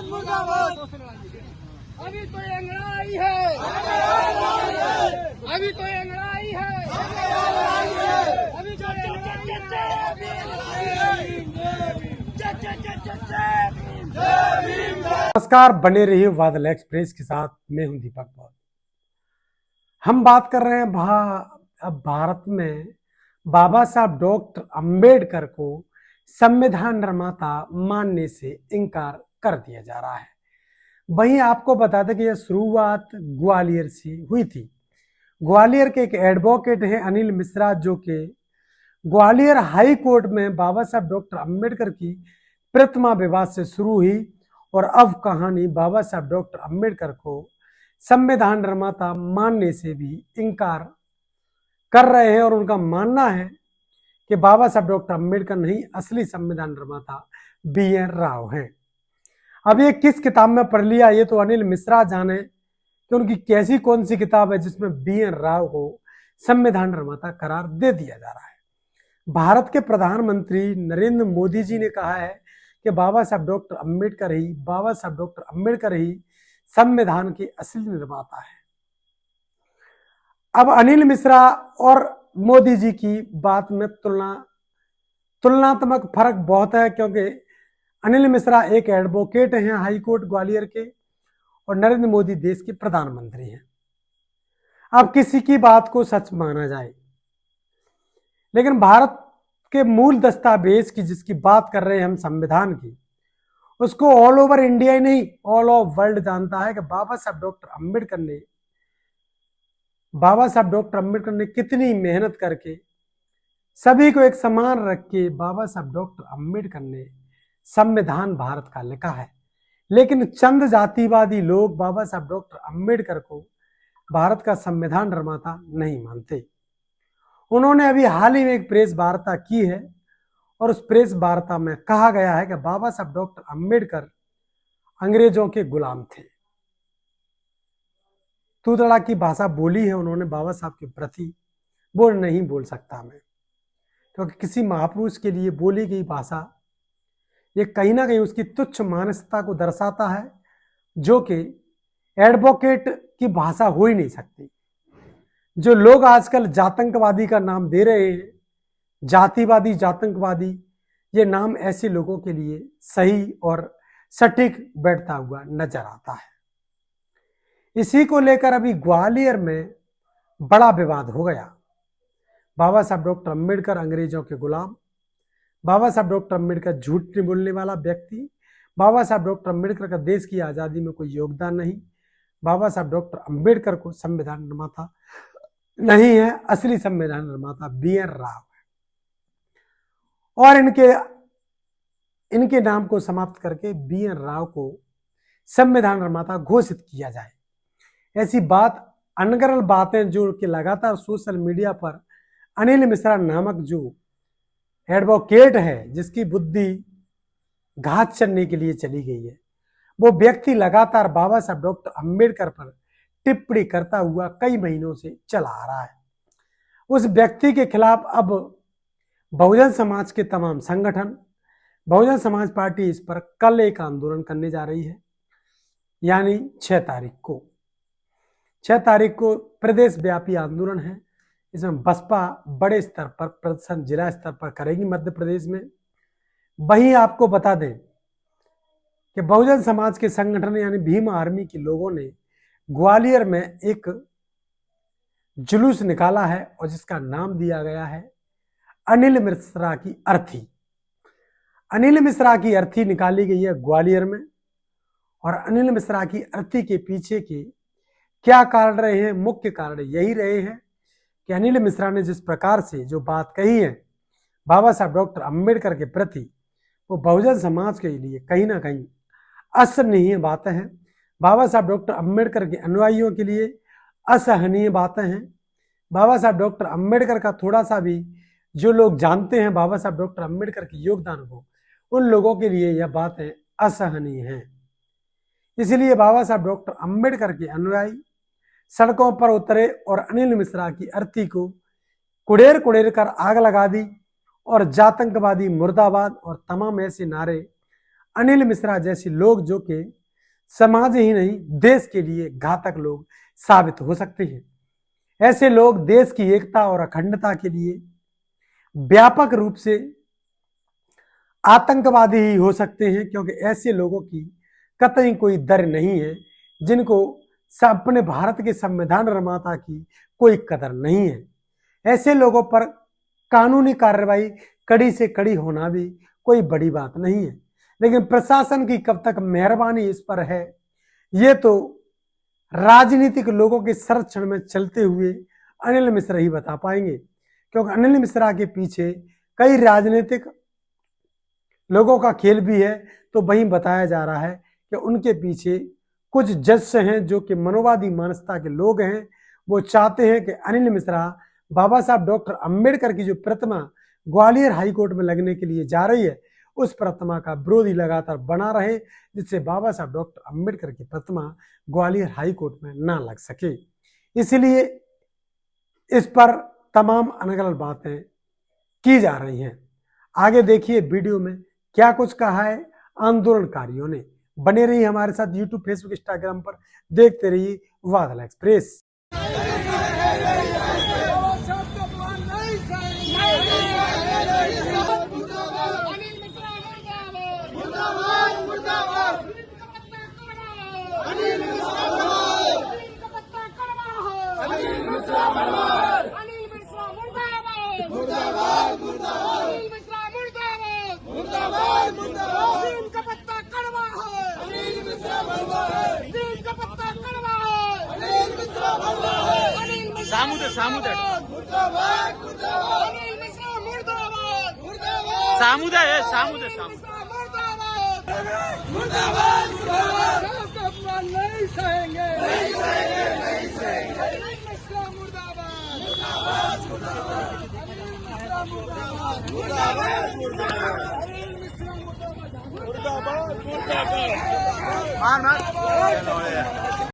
मुर्दाबाद। अभी तो अंगड़ाई है, अभी तो अंगड़ाई है, अभी तो नमस्कार, बने रहिए बादल एक्सप्रेस के साथ। मैं हूं दीपक पॉल। हम बात कर रहे हैं अब भारत में बाबा साहब डॉक्टर अंबेडकर को संविधान निर्माता मानने से इनकार कर दिया जा रहा है। वहीं आपको बता दें कि यह शुरुआत ग्वालियर से हुई थी। ग्वालियर के एक एडवोकेट हैं अनिल मिश्रा, जो कि ग्वालियर हाई कोर्ट में बाबा साहब डॉक्टर अंबेडकर की प्रतिमा विवाद से शुरू हुई और अब कहानी बाबा साहब डॉक्टर अंबेडकर को संविधान निर्माता मानने से भी इनकार कर रहे हैं और उनका मानना है कि बाबा साहब डॉक्टर अंबेडकर नहीं, असली संविधान निर्माता BN राव हैं। अब ये किस किताब में पढ़ लिया, ये तो अनिल मिश्रा जाने कि उनकी कैसी कौन सी किताब है जिसमें BN राव को संविधान निर्माता करार दे दिया जा रहा है। भारत के प्रधानमंत्री नरेंद्र मोदी जी ने कहा है कि बाबा साहब डॉक्टर अंबेडकर ही संविधान के असली निर्माता है। अब अनिल मिश्रा और मोदी जी की बात में तुलनात्मक फर्क बहुत है, क्योंकि अनिल मिश्रा एक एडवोकेट हैं हाई कोर्ट ग्वालियर के और नरेंद्र मोदी देश के प्रधानमंत्री हैं। अब किसी की बात को सच माना जाए, लेकिन भारत के मूल दस्तावेज की जिसकी बात कर रहे हैं हम, संविधान की, उसको ऑल ओवर इंडिया ही नहीं, ऑल ओवर वर्ल्ड जानता है कि बाबा साहब डॉक्टर अंबेडकर ने कितनी मेहनत करके सभी को एक समान रख के बाबा साहब डॉक्टर अंबेडकर ने संविधान भारत का लिखा है। लेकिन चंद जातिवादी लोग बाबा साहब डॉक्टर अंबेडकर को भारत का संविधान निर्माता नहीं मानते। उन्होंने अभी हाल ही में एक प्रेस वार्ता की है और उस प्रेस वार्ता में कहा गया है कि बाबा साहब डॉक्टर अंबेडकर अंग्रेजों के गुलाम थे। तूतड़ा की भाषा बोली है उन्होंने बाबा साहब के प्रति, वो नहीं बोल सकता मैं, क्योंकि किसी महापुरुष के लिए बोली गई भाषा ये कहीं ना कहीं उसकी तुच्छ मानसिकता को दर्शाता है, जो कि एडवोकेट की भाषा हो ही नहीं सकती। जो लोग आजकल जातंकवादी का नाम दे रहे हैं, जातिवादी, जातंकवादी, ये नाम ऐसे लोगों के लिए सही और सटीक बैठता हुआ नजर आता है। इसी को लेकर अभी ग्वालियर में बड़ा विवाद हो गया। बाबा साहब डॉक्टर अंबेडकर अंग्रेजों के गुलाम, बाबा साहब डॉक्टर अंबेडकर झूठ नहीं बोलने वाला व्यक्ति, बाबा साहब डॉक्टर अंबेडकर का देश की आज़ादी में कोई योगदान नहीं, बाबा साहब डॉक्टर अंबेडकर को संविधान निर्माता नहीं है, असली संविधान निर्माता BN राव है। और इनके नाम को समाप्त करके BN राव को संविधान निर्माता घोषित किया जाए। ऐसी अनगरल बातें जो कि लगातार सोशल मीडिया पर अनिल मिश्रा नामक जो एडवोकेट है, जिसकी बुद्धि घात चढ़ने के लिए चली गई है, वो व्यक्ति लगातार बाबा साहब डॉक्टर अंबेडकर पर टिप्पणी करता हुआ कई महीनों से चला आ रहा है। उस व्यक्ति के खिलाफ अब बहुजन समाज के तमाम संगठन, बहुजन समाज पार्टी इस पर कल एक आंदोलन करने जा रही है, यानी 6 तारीख को प्रदेश व्यापी आंदोलन है। इसमें बसपा बड़े स्तर पर प्रदर्शन जिला स्तर पर करेगी मध्य प्रदेश में। वहीं आपको बता दें कि बहुजन समाज के संगठन यानी भीम आर्मी के लोगों ने ग्वालियर में एक जुलूस निकाला है और जिसका नाम दिया गया है अनिल मिश्रा की अर्थी। अनिल मिश्रा की अर्थी निकाली गई है ग्वालियर में, और अनिल मिश्रा की अर्थी के पीछे के क्या कारण रहे हैं, मुख्य कारण यही रहे हैं कि अनिल मिश्रा ने जिस प्रकार से जो बात कही है बाबा साहब डॉक्टर अंबेडकर के प्रति, वो बहुजन समाज के लिए कहीं ना कहीं असहनीय बातें हैं। बाबा साहब डॉक्टर अंबेडकर के अनुयायियों के लिए असहनीय बातें हैं। बाबा साहब डॉक्टर अंबेडकर का थोड़ा सा भी जो लोग जानते हैं बाबा साहब डॉक्टर अंबेडकर के योगदान को, उन लोगों के लिए यह बातें असहनीय हैं। इसलिए बाबा साहब डॉक्टर अंबेडकर के अनुयायी सड़कों पर उतरे और अनिल मिश्रा की अर्थी को कुड़ेर कुड़ेर कर आग लगा दी और जातंकवादी मुर्दाबाद और तमाम ऐसे नारे अनिल मिश्रा जैसे लोग जो कि समाज ही नहीं देश के लिए घातक लोग साबित हो सकते हैं। ऐसे लोग देश की एकता और अखंडता के लिए व्यापक रूप से आतंकवादी ही हो सकते हैं, क्योंकि ऐसे लोगों की कतई कोई दर नहीं है, जिनको अपने भारत के संविधान निर्माता की कोई कदर नहीं है। ऐसे लोगों पर कानूनी कार्रवाई कड़ी से कड़ी होना भी कोई बड़ी बात नहीं है, लेकिन प्रशासन की कब तक मेहरबानी इस पर है, ये तो राजनीतिक लोगों के संरक्षण में चलते हुए अनिल मिश्रा ही बता पाएंगे, क्योंकि अनिल मिश्रा के पीछे कई राजनीतिक लोगों का खेल भी है। तो वहीं बताया जा रहा है कि उनके पीछे कुछ जज हैं जो कि मनोवादी मानसता के लोग हैं। वो चाहते हैं कि अनिल मिश्रा बाबा साहब डॉक्टर अंबेडकर की जो प्रतिमा ग्वालियर हाईकोर्ट में लगने के लिए जा रही है, उस प्रतिमा का विरोधी लगातार बना रहे, जिससे बाबा साहब डॉक्टर अंबेडकर की प्रतिमा ग्वालियर हाईकोर्ट में ना लग सके। इसलिए इस पर तमाम अलग-अलग बातें की जा रही हैं। आगे देखिए वीडियो में क्या कुछ कहा है आंदोलनकारियों ने। बने रहिए हमारे साथ यूट्यूब, फेसबुक, इंस्टाग्राम पर, देखते रहिए बादल एक्सप्रेस। नहीं सहेंगे, मुर्दाबाद